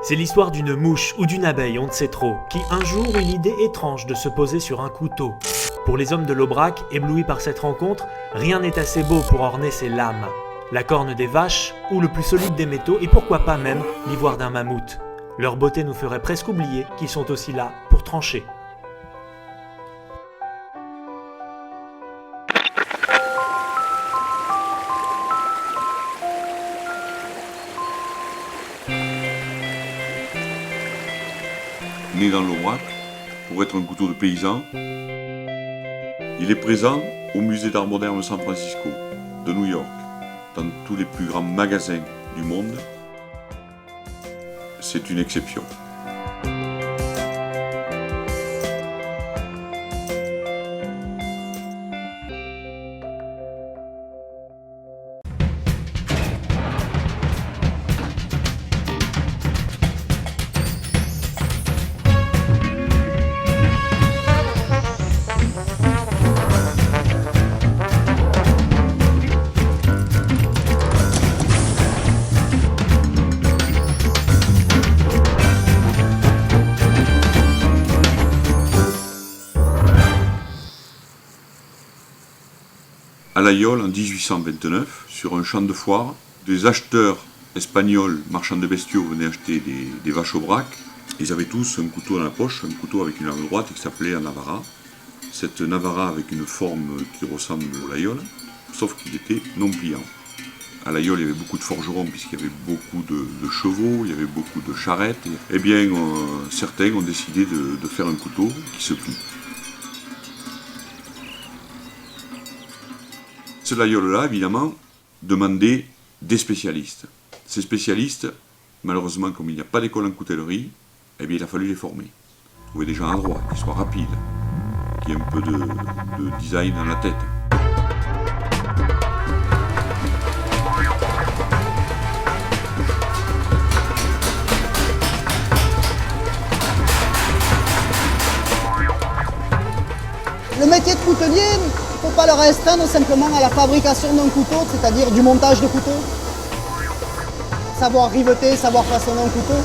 C'est l'histoire d'une mouche ou d'une abeille, on ne sait trop, qui un jour eut l'idée étrange de se poser sur un couteau. Pour les hommes de l'Aubrac, éblouis par cette rencontre, rien n'est assez beau pour orner ses lames. La corne des vaches, ou le plus solide des métaux, et pourquoi pas même l'ivoire d'un mammouth. Leur beauté nous ferait presque oublier qu'ils sont aussi là pour trancher. Né dans l'Aubrac, pour être un couteau de paysan, il est présent au musée d'art moderne de San Francisco, de New York, dans tous les plus grands magasins du monde. C'est une exception. À l'Aïol, en 1829, sur un champ de foire, des acheteurs espagnols marchands de bestiaux venaient acheter des vaches au brac. Ils avaient tous un couteau dans la poche, un couteau avec une lame droite qui s'appelait un Navarra. Cette Navarra avec une forme qui ressemble au l'Aïol, sauf qu'il était non pliant. À l'Aïol, il y avait beaucoup de forgerons puisqu'il y avait beaucoup de chevaux, il y avait beaucoup de charrettes. Eh bien, certains ont décidé de faire un couteau qui se plie. Ce laïol-là, évidemment, demandait des spécialistes. Ces spécialistes, malheureusement, comme il n'y a pas d'école en coutellerie, eh bien, il a fallu les former. Trouver des gens adroits, qui soient rapides, qui aient un peu de design dans la tête. Le métier de coutelier, il ne faut pas le restreindre simplement à la fabrication d'un couteau, c'est-à-dire du montage de couteau. Savoir riveter, savoir façonner un couteau.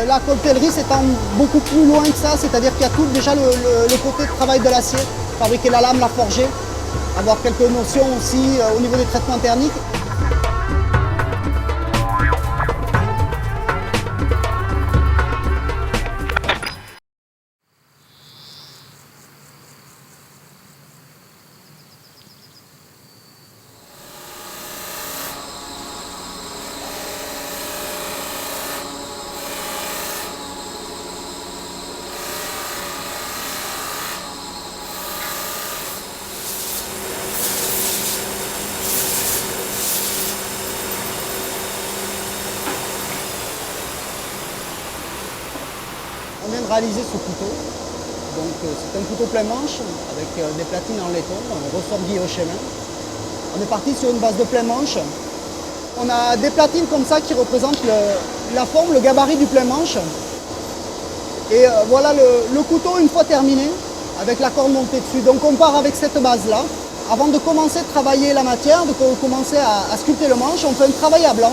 La coutellerie s'étend beaucoup plus loin que ça, c'est-à-dire qu'il y a tout déjà le côté de travail de l'acier, fabriquer la lame, la forger, avoir quelques notions aussi au niveau des traitements thermiques. On vient de réaliser ce couteau. Donc c'est un couteau plein manche avec des platines en laiton, un ressort guillochemin. On est parti sur une base de plein manche. On a des platines comme ça qui représentent la forme, le gabarit du plein manche. Et voilà le couteau une fois terminé, avec la corde montée dessus. Donc on part avec cette base-là. Avant de commencer de travailler la matière, de commencer à sculpter le manche, on fait un travail à blanc.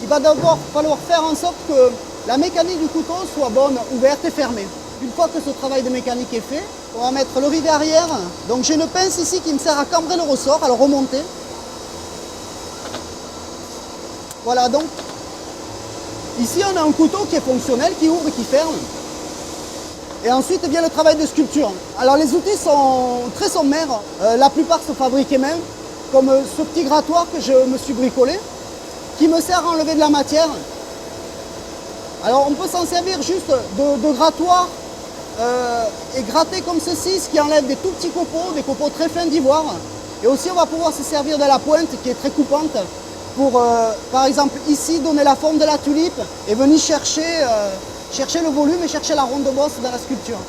Il va d'abord falloir faire en sorte que la mécanique du couteau soit bonne, ouverte et fermée. Une fois que ce travail de mécanique est fait, on va mettre le rivet arrière. Donc j'ai une pince ici qui me sert à cambrer le ressort, à le remonter. Voilà, donc ici on a un couteau qui est fonctionnel, qui ouvre et qui ferme. Et ensuite vient le travail de sculpture. Alors les outils sont très sommaires, la plupart sont fabriqués main, comme ce petit grattoir que je me suis bricolé, qui me sert à enlever de la matière. Alors on peut s'en servir juste de grattoir et gratter comme ceci, ce qui enlève des tout petits copeaux, des copeaux très fins d'ivoire. Et aussi on va pouvoir se servir de la pointe qui est très coupante pour, par exemple ici, donner la forme de la tulipe et venir chercher le volume et chercher la ronde de bosse dans la sculpture.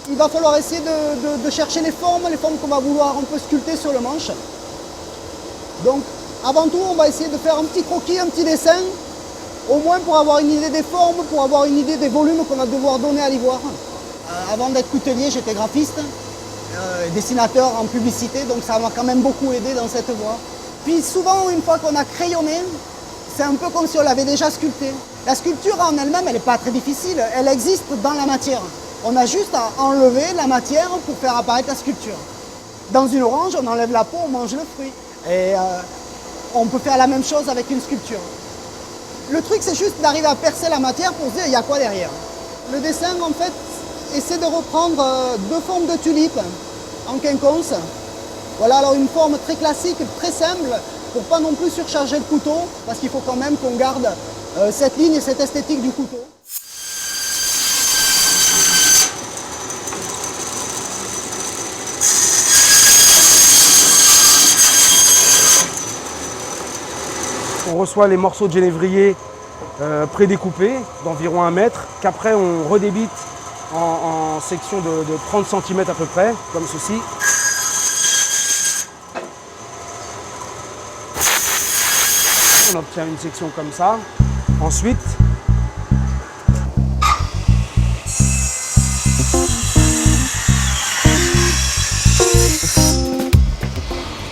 Il va falloir essayer de chercher les formes qu'on va vouloir un peu sculpter sur le manche. Donc, avant tout, on va essayer de faire un petit croquis, un petit dessin, au moins pour avoir une idée des formes, pour avoir une idée des volumes qu'on va devoir donner à l'ivoire. Avant d'être coutelier, j'étais graphiste, dessinateur en publicité, donc ça m'a quand même beaucoup aidé dans cette voie. Puis souvent, une fois qu'on a crayonné, c'est un peu comme si on l'avait déjà sculpté. La sculpture en elle-même, elle n'est pas très difficile, elle existe dans la matière. On a juste à enlever la matière pour faire apparaître la sculpture. Dans une orange, on enlève la peau, on mange le fruit. Et on peut faire la même chose avec une sculpture. Le truc, c'est juste d'arriver à percer la matière pour se dire il y a quoi derrière. Le dessin, en fait, essaie de reprendre deux formes de tulipes en quinconce. Voilà, alors une forme très classique, très simple, pour pas non plus surcharger le couteau, parce qu'il faut quand même qu'on garde cette ligne et cette esthétique du couteau. On reçoit les morceaux de genévrier prédécoupés d'environ 1 mètre, qu'après on redébite en sections de 30 cm à peu près, comme ceci. On obtient une section comme ça. Ensuite,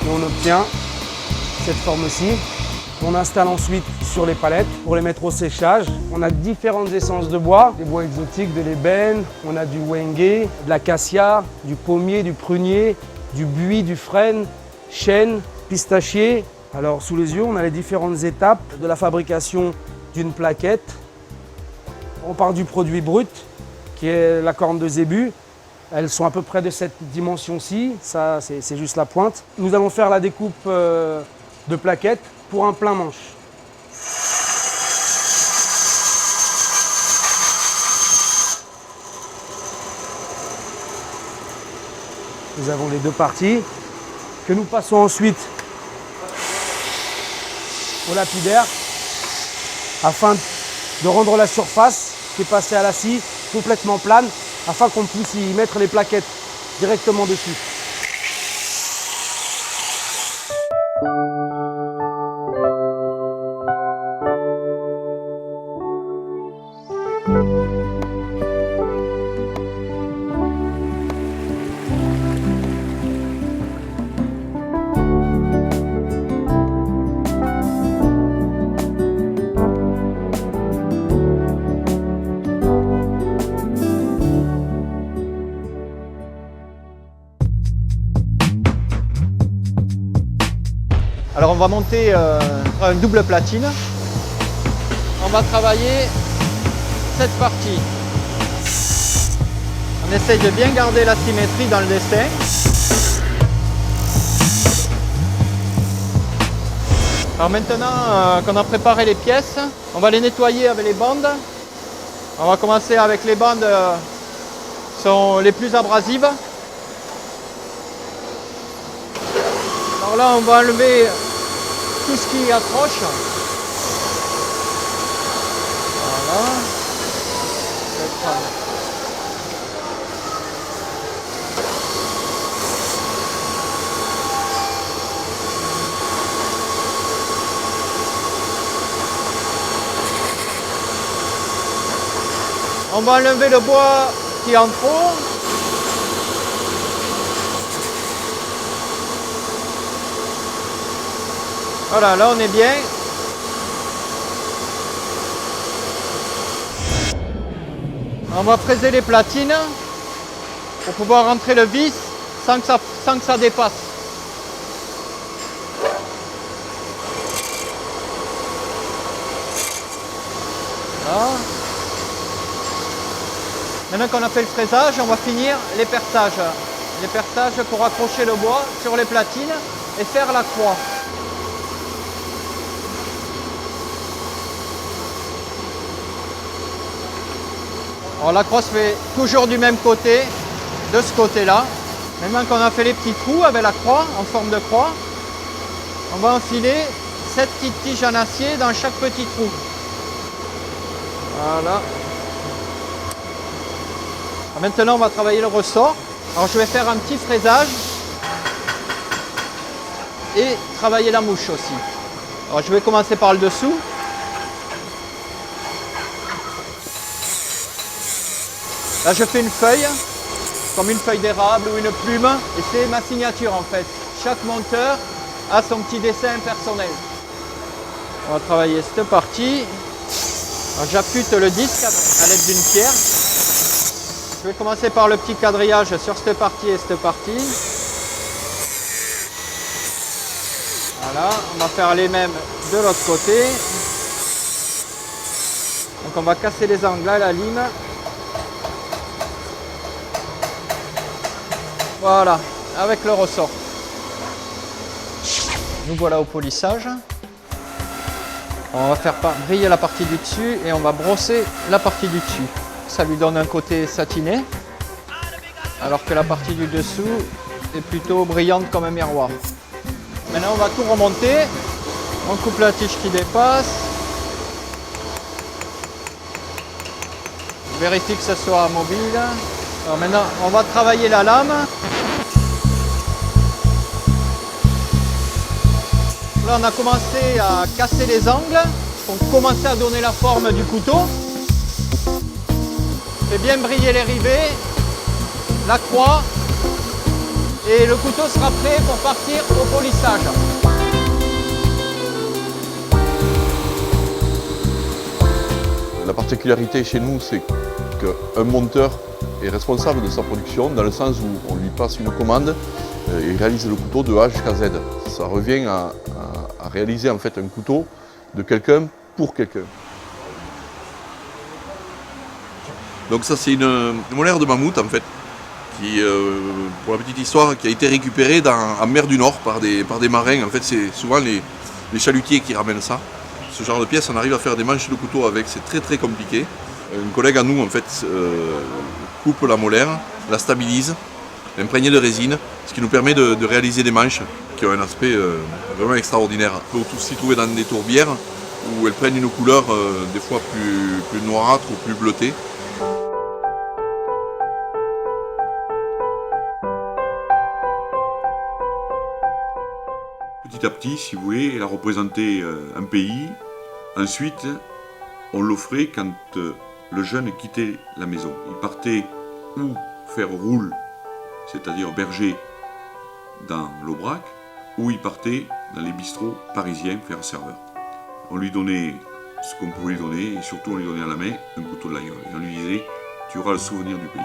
on obtient cette forme-ci. On installe ensuite sur les palettes pour les mettre au séchage. On a différentes essences de bois, des bois exotiques, de l'ébène, on a du wenge, de l'acacia, du pommier, du prunier, du buis, du frêne, chêne, pistachier. Alors sous les yeux, on a les différentes étapes de la fabrication d'une plaquette. On part du produit brut, qui est la corne de zébu. Elles sont à peu près de cette dimension-ci, ça c'est juste la pointe. Nous allons faire la découpe de plaquettes pour un plein manche. Nous avons les deux parties que nous passons ensuite au lapidaire afin de rendre la surface qui est passée à la scie complètement plane afin qu'on puisse y mettre les plaquettes directement dessus. Alors on va monter une double platine. On va travailler cette partie. On essaye de bien garder la symétrie dans le dessin. Alors maintenant qu'on a préparé les pièces, on va les nettoyer avec les bandes. On va commencer avec les bandes qui sont les plus abrasives. Alors là on va enlever tout ce qui accroche. Voilà. On va enlever le bois qui est en trop. Voilà, là on est bien. On va fraiser les platines pour pouvoir rentrer le vis sans que ça dépasse. Voilà. Maintenant qu'on a fait le fraisage, on va finir les perçages. Les perçages pour accrocher le bois sur les platines et faire la croix. Alors la croix se fait toujours du même côté, de ce côté-là. Maintenant qu'on a fait les petits trous avec la croix, en forme de croix, on va enfiler 7 petites tiges en acier dans chaque petit trou. Voilà. Alors maintenant on va travailler le ressort. Alors je vais faire un petit fraisage et travailler la mouche aussi. Alors je vais commencer par le dessous. Là je fais une feuille, comme une feuille d'érable ou une plume, et c'est ma signature en fait. Chaque monteur a son petit dessin personnel. On va travailler cette partie. J'affûte le disque à l'aide d'une pierre. Je vais commencer par le petit quadrillage sur cette partie et cette partie. Voilà, on va faire les mêmes de l'autre côté. Donc on va casser les angles à la lime. Voilà, avec le ressort. Nous voilà au polissage. On va faire briller la partie du dessus et on va brosser la partie du dessus. Ça lui donne un côté satiné, alors que la partie du dessous est plutôt brillante comme un miroir. Maintenant on va tout remonter. On coupe la tige qui dépasse. On vérifie que ce soit mobile. Alors maintenant on va travailler la lame. Là on a commencé à casser les angles pour commencer à donner la forme du couteau. Fait bien briller les rivets, la croix, et le couteau sera prêt pour partir au polissage. La particularité chez nous, c'est qu'un monteur est responsable de sa production dans le sens où on lui passe une commande et il réalise le couteau de A jusqu'à Z. Ça revient à réaliser en fait un couteau de quelqu'un pour quelqu'un. Donc ça c'est une molaire de mammouth en fait, qui, pour la petite histoire, qui a été récupérée en mer du Nord par des marins. En fait c'est souvent les chalutiers qui ramènent ça. Ce genre de pièce, on arrive à faire des manches de couteau avec, c'est très très compliqué. Un collègue à nous en fait coupe la molaire, la stabilise, l'imprègne de résine, ce qui nous permet de réaliser des manches qui ont un aspect vraiment extraordinaire. On peut aussi trouver dans des tourbières où elles prennent une couleur des fois plus noirâtre ou plus bleutée. Petit à petit, si vous voulez, elle a représenté un pays. Ensuite, on l'offrait quand le jeune quittait la maison. Il partait ou faire roule, c'est-à-dire berger dans l'Aubrac, ou il partait dans les bistrots parisiens faire serveur. On lui donnait ce qu'on pouvait lui donner, et surtout on lui donnait à la main un couteau de l'aïeul. Et on lui disait, tu auras le souvenir du pays.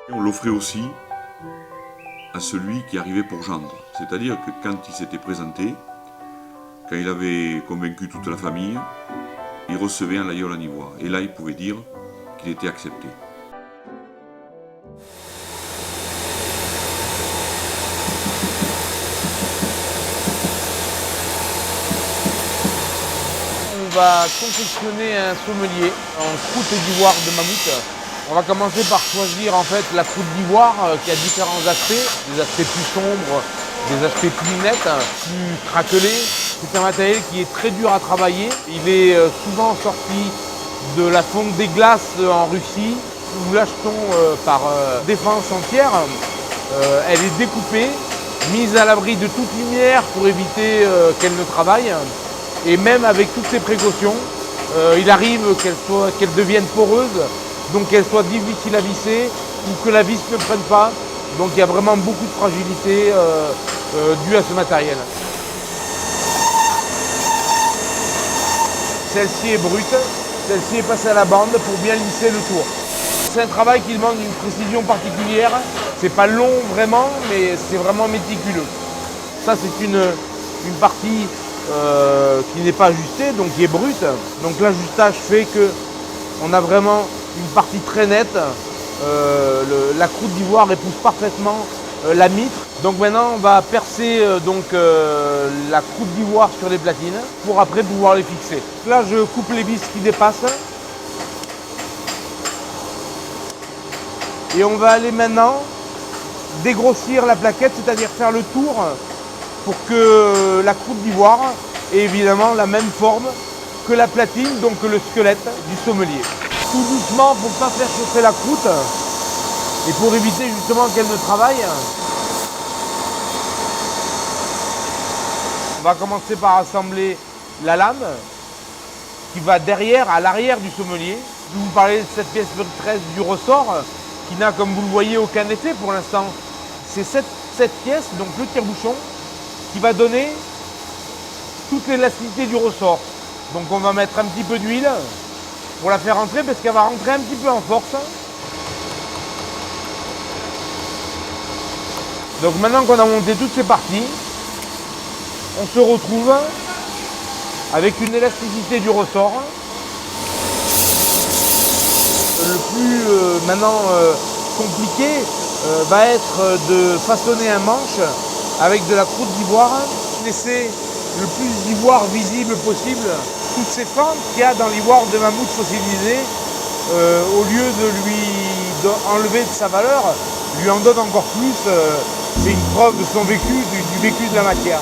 Et on l'offrait aussi à celui qui arrivait pour gendre. C'est-à-dire que quand il s'était présenté, quand il avait convaincu toute la famille, il recevait un l'aïeul en ivoire. Et là, il pouvait dire qu'il était accepté. On va confectionner un sommelier en croûte d'ivoire de mammouth. On va commencer par choisir en fait la croûte d'ivoire qui a différents aspects, des aspects plus sombres, des aspects plus nets, plus craquelés. C'est un matériel qui est très dur à travailler. Il est souvent sorti de la fonte des glaces en Russie. Nous l'achetons par défense entière. Elle est découpée, mise à l'abri de toute lumière pour éviter qu'elle ne travaille. Et même avec toutes ces précautions, il arrive qu'elle devienne poreuse, donc qu'elle soit difficile à visser ou que la vis ne prenne pas. Donc il y a vraiment beaucoup de fragilité due à ce matériel. Celle-ci est brute, celle-ci est passée à la bande pour bien lisser le tour. C'est un travail qui demande une précision particulière. C'est pas long vraiment, mais c'est vraiment méticuleux. Ça c'est une partie qui n'est pas ajustée, donc qui est brute. Donc l'ajustage fait qu'on a vraiment une partie très nette. La croûte d'ivoire épouse parfaitement la mitre. Donc maintenant on va percer la croûte d'ivoire sur les platines pour après pouvoir les fixer. Là je coupe les vis qui dépassent. Et on va aller maintenant dégrossir la plaquette, c'est-à-dire faire le tour pour que la croûte d'ivoire ait évidemment la même forme que la platine, donc le squelette du sommelier. Tout doucement pour ne pas faire chauffer la croûte et pour éviter justement qu'elle ne travaille. On va commencer par assembler la lame qui va derrière, à l'arrière du sommelier. Je vais vous parler de cette pièce 13 du ressort qui n'a, comme vous le voyez, aucun effet pour l'instant. c'est cette pièce, donc le tire-bouchon, qui va donner toute l'élasticité du ressort. Donc on va mettre un petit peu d'huile pour la faire rentrer parce qu'elle va rentrer un petit peu en force. Donc maintenant qu'on a monté toutes ces parties, on se retrouve avec une élasticité du ressort. Le plus maintenant compliqué va être de façonner un manche avec de la croûte d'ivoire, laisser le plus d'ivoire visible possible. Toutes ces fentes qu'il y a dans l'ivoire de mammouth fossilisé, au lieu de lui enlever de sa valeur, lui en donne encore plus. C'est une preuve de son vécu, du vécu de la matière.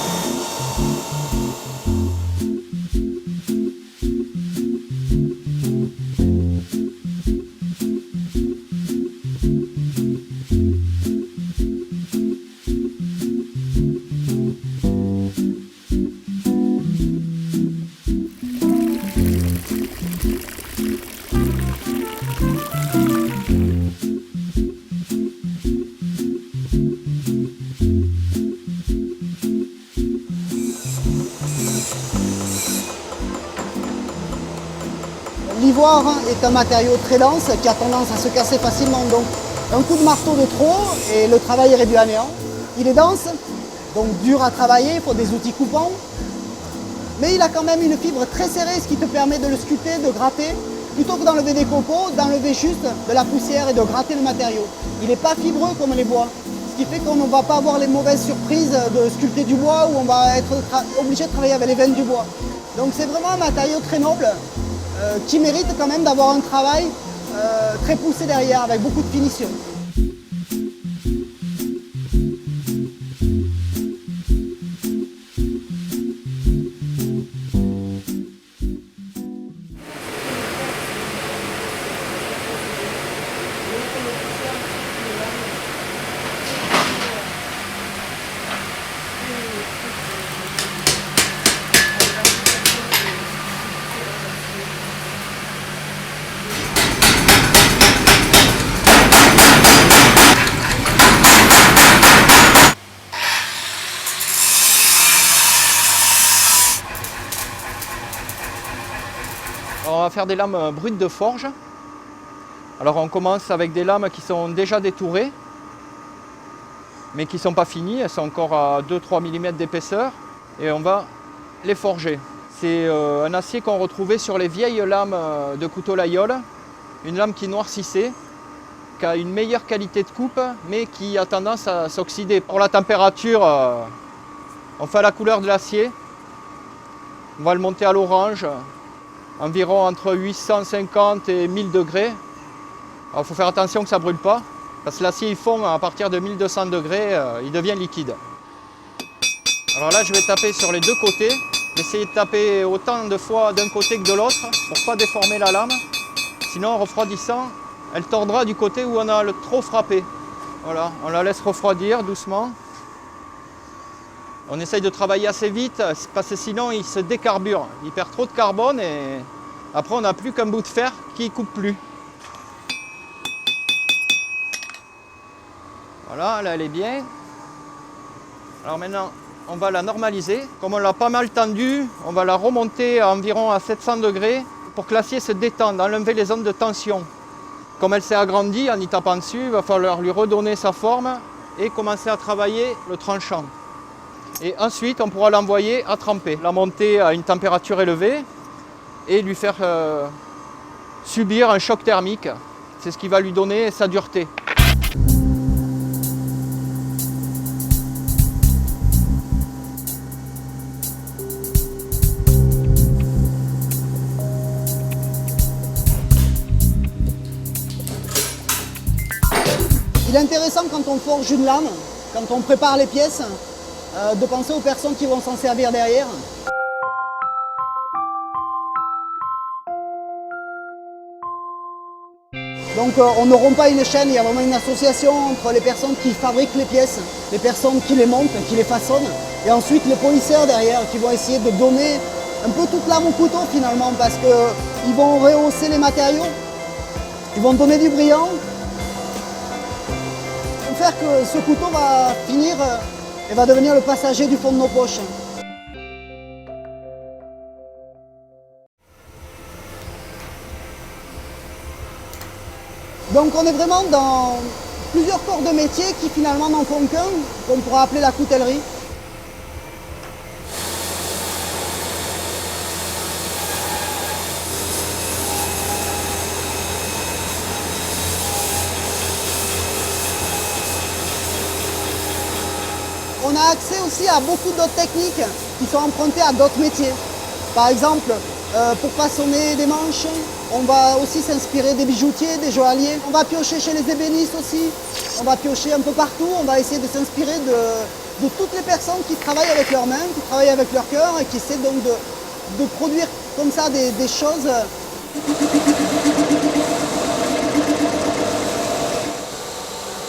L'ivoire est un matériau très dense qui a tendance à se casser facilement. Donc un coup de marteau de trop et le travail est réduit à néant. Il est dense, donc dur à travailler, il faut des outils coupants. Mais il a quand même une fibre très serrée, ce qui te permet de le sculpter, de gratter. Plutôt que d'enlever des copeaux, d'enlever juste de la poussière et de gratter le matériau. Il n'est pas fibreux comme les bois. Ce qui fait qu'on ne va pas avoir les mauvaises surprises de sculpter du bois où on va être obligé de travailler avec les veines du bois. Donc c'est vraiment un matériau très noble qui mérite quand même d'avoir un travail très poussé derrière avec beaucoup de finition. On va faire des lames brutes de forge. Alors on commence avec des lames qui sont déjà détourées, mais qui ne sont pas finies, elles sont encore à 2-3 mm d'épaisseur, et on va les forger. C'est un acier qu'on retrouvait sur les vieilles lames de couteau Laguiole, une lame qui noircissait, qui a une meilleure qualité de coupe, mais qui a tendance à s'oxyder. Pour la température, on fait à la couleur de l'acier, on va le monter à l'orange, environ entre 850 et 1000 degrés. Il faut faire attention que ça ne brûle pas, parce que l'acier il fond à partir de 1200 degrés, il devient liquide. Alors là, je vais taper sur les deux côtés, essayer de taper autant de fois d'un côté que de l'autre pour ne pas déformer la lame. Sinon, en refroidissant, elle tordra du côté où on a le trop frappé. Voilà, on la laisse refroidir doucement. On essaye de travailler assez vite parce que sinon il se décarbure. Il perd trop de carbone et après on n'a plus qu'un bout de fer qui ne coupe plus. Voilà, là elle est bien. Alors maintenant on va la normaliser. Comme on l'a pas mal tendue, on va la remonter à environ à 700 degrés pour que l'acier se détende, enlever les zones de tension. Comme elle s'est agrandie en y tapant dessus, il va falloir lui redonner sa forme et commencer à travailler le tranchant. Et ensuite, on pourra l'envoyer à tremper, la monter à une température élevée et lui faire subir un choc thermique. C'est ce qui va lui donner sa dureté. Il est intéressant quand on forge une lame, quand on prépare les pièces, de penser aux personnes qui vont s'en servir derrière. Donc on ne rompt pas une chaîne, il y a vraiment une association entre les personnes qui fabriquent les pièces, les personnes qui les montent, qui les façonnent, et ensuite les polisseurs derrière qui vont essayer de donner un peu toute l'âme au couteau finalement, parce qu'ils vont rehausser les matériaux, ils vont donner du brillant. faire que ce couteau va finir et va devenir le passager du fond de nos poches. Donc on est vraiment dans plusieurs corps de métier qui finalement n'en font qu'un, qu'on pourra appeler la coutellerie. On a accès aussi à beaucoup d'autres techniques qui sont empruntées à d'autres métiers. Par exemple, pour façonner des manches, on va aussi s'inspirer des bijoutiers, des joailliers. On va piocher chez les ébénistes aussi. On va piocher un peu partout. On va essayer de s'inspirer de toutes les personnes qui travaillent avec leurs mains, qui travaillent avec leur cœur et qui essaient donc de produire comme ça des choses.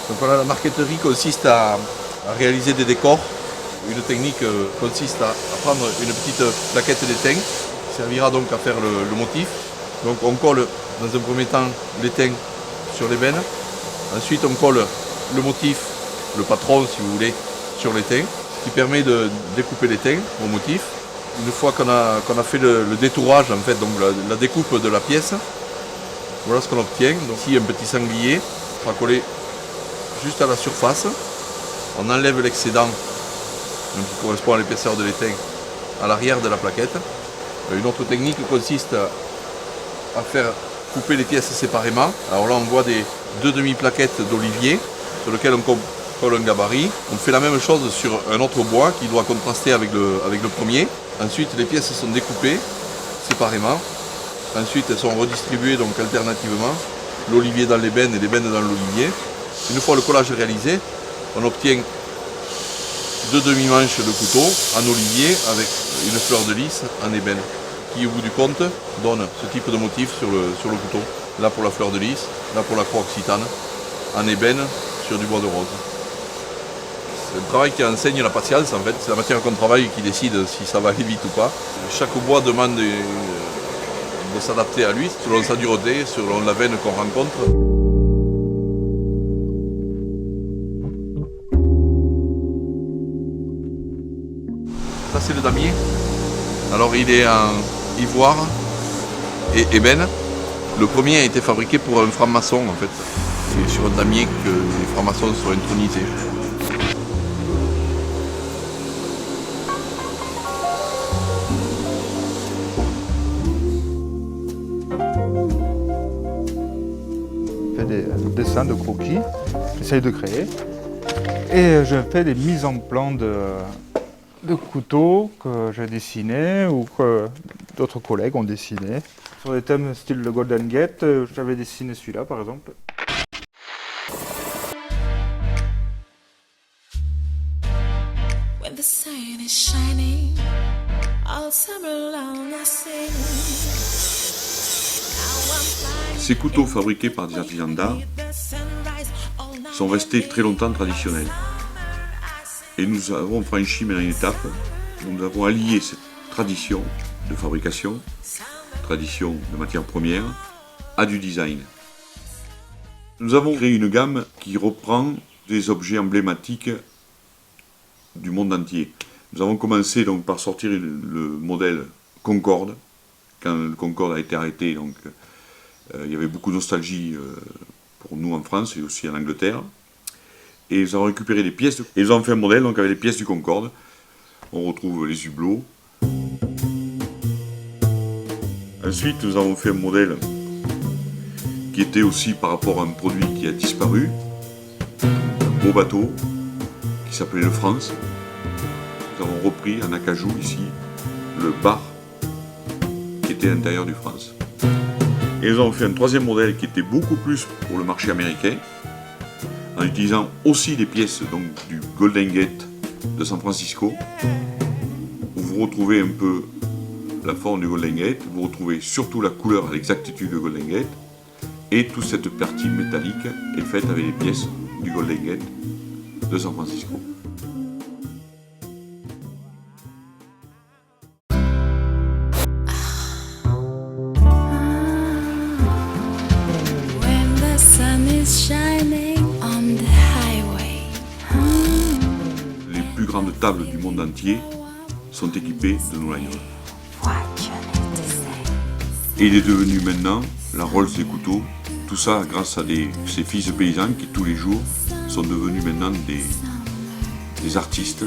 Donc voilà, la marqueterie consiste à réaliser des décors. Une technique consiste à prendre une petite plaquette d'étain qui servira donc à faire le motif. Donc on colle dans un premier temps l'étain sur l'ébène. Ensuite on colle le motif, le patron si vous voulez, sur l'étain, ce qui permet de découper l'étain au motif. Une fois qu'on a fait le détourage, en fait, donc la découpe de la pièce, voilà ce qu'on obtient. Donc ici un petit sanglier sera collé juste à la surface. On enlève l'excédent qui correspond à l'épaisseur de l'étain à l'arrière de la plaquette. Une autre technique consiste à faire couper les pièces séparément. Alors là on voit deux demi-plaquettes d'olivier sur lesquelles on colle un gabarit. On fait la même chose sur un autre bois qui doit contraster avec le premier. Ensuite les pièces sont découpées séparément. Ensuite elles sont redistribuées donc alternativement. L'olivier dans l'ébène et l'ébène dans l'olivier. Une fois le collage réalisé, on obtient deux demi-manches de couteau en olivier avec une fleur de lys en ébène qui au bout du compte donne ce type de motif sur le couteau. Là pour la fleur de lys, là pour la croix occitane, en ébène sur du bois de rose. C'est un travail qui enseigne la patience en fait, c'est la matière qu'on travaille qui décide si ça va aller vite ou pas. Chaque bois demande de s'adapter à lui selon sa dureté, selon la veine qu'on rencontre. Ça c'est le damier. Alors il est en ivoire et ébène. Le premier a été fabriqué pour un franc-maçon en fait. C'est sur un damier que les francs-maçons sont intronisés. Je fais des dessins de croquis, j'essaye de créer. Et je fais des mises en plan de couteaux que j'ai dessinés ou que d'autres collègues ont dessiné. Sur des thèmes style le Golden Gate, j'avais dessiné celui-là par exemple. When the sun is shining, all summer long I sing. Now I'm flying. Ces couteaux fabriqués par des artisans d'art sont restés très longtemps traditionnels. Et nous avons franchi maintenant une étape où nous avons allié cette tradition de fabrication, tradition de matières premières, à du design. Nous avons créé une gamme qui reprend des objets emblématiques du monde entier. Nous avons commencé donc par sortir le modèle Concorde. Quand le Concorde a été arrêté, donc, il y avait beaucoup de nostalgie pour nous en France et aussi en Angleterre. Et nous avons récupéré les pièces, et nous avons fait un modèle donc, avec les pièces du Concorde. On retrouve les hublots. Ensuite, nous avons fait un modèle qui était aussi par rapport à un produit qui a disparu. Un beau bateau qui s'appelait le France. Nous avons repris en acajou ici le bar qui était à l'intérieur du France. Et nous avons fait un troisième modèle qui était beaucoup plus pour le marché américain, en utilisant aussi des pièces donc, du Golden Gate de San Francisco, où vous retrouvez un peu la forme du Golden Gate, vous retrouvez surtout la couleur à l'exactitude du Golden Gate, et toute cette partie métallique est faite avec les pièces du Golden Gate de San Francisco. When the sun is shining on the highway, grandes tables du monde entier sont équipées de nos lagnols. Et il est devenu maintenant la Rolls des couteaux, tout ça grâce à ces fils paysans qui tous les jours sont devenus maintenant des artistes.